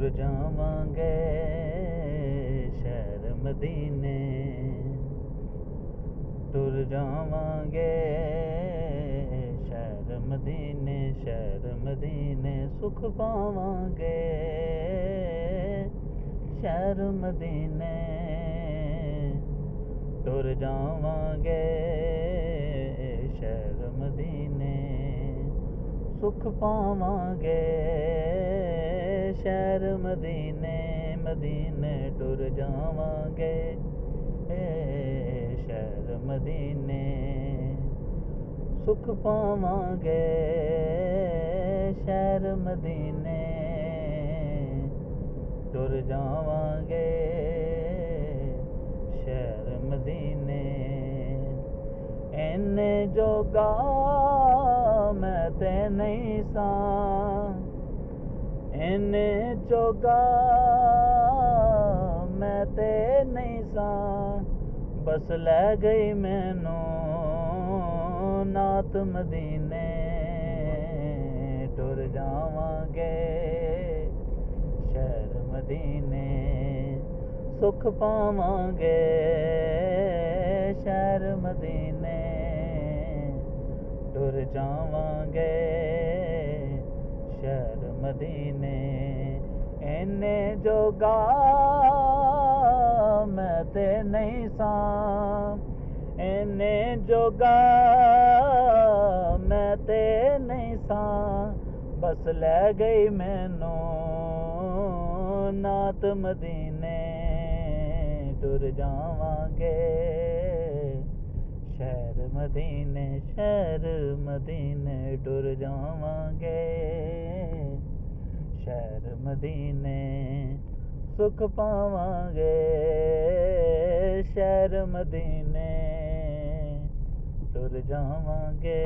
ਟੁਰ ਜਾਵਾਂਗੇ ਸ਼ਹਿਰ ਮਦੀਨੇ, ਟੁਰ ਜਾਵਾਂਗੇ ਸ਼ਹਿਰ ਮਦੀਨੇ, ਸ਼ਹਿਰ ਮਦੀਨੇ ਸੁਖ ਪਾਵਾਂਗੇ ਸ਼ਹਿਰ ਮਦੀਨੇ, ਟੁਰ ਜਾਵਾਂਗੇ ਸ਼ਹਿਰ ਮਦੀਨੇ ਸੁਖ ਪਾਵਾਂਗੇ ਸ਼ਹਿਰ ਮਦੀਨੇ, ਮਦੀਨੇ ਟੁਰ ਜਾਵਾਂਗੇ ਸ਼ਹਿਰ ਮਦੀਨੇ ਸੁਖ ਪਾਵਾਂਗੇ ਸ਼ਹਿਰ ਮਦੀਨੇ, ਟੁਰ ਜਾਵਾਂਗੇ ਸ਼ਹਿਰ ਮਦੀਨੇ। ਇੰਨੇ ਜੋਗਾ ਮੈਂ ਤੇ ਨਹੀਂ ਸਾਂ, ਇੰਨੇ ਜੋਗਾ ਮੈਂ ਤੇ ਨਹੀਂ ਸਾਂ, ਬਸ ਲੈ ਗਈ ਮੈਨੂੰ ਨਾਤ ਮਦੀਨੇ, ਟੁਰ ਜਾਵਾਂਗੇ ਸ਼ਹਿਰ ਮਦੀਨੇ ਸੁਖ ਪਾਵਾਂਗੇ ਸ਼ਹਿਰ ਮਦੀਨੇ, ਟੁਰ ਜਾਵਾਂਗੇ ਸ਼ਹਿਰ ਮਦੀਨੇ। ਇੰਨੇ ਜੋਗਾ ਮੈਂ ਤੇ ਨਹੀਂ ਸਾਂ, ਇੰਨੇ ਜੋਗਾ ਮੈਂ ਤੇ ਨਹੀਂ ਸਾਂ, ਬਸ ਲੈ ਗਈ ਮੈਨੂੰ ਨਾਤ ਮਦੀਨੇ, ਟੁਰ ਜਾਵਾਂਗੇ ਸ਼ਹਿਰ ਮਦੀਨੇ, ਸ਼ਹਿਰ ਮਦੀਨੇ ਟੁਰ ਜਾਵਾਂਗੇ ਸ਼ਹਿਰ ਮਦੀਨੇ ਸੁਖ ਪਾਵਾਂਗੇ ਸ਼ਹਿਰ ਮਦੀਨੇ, ਟੁਰ ਜਾਵਾਂਗੇ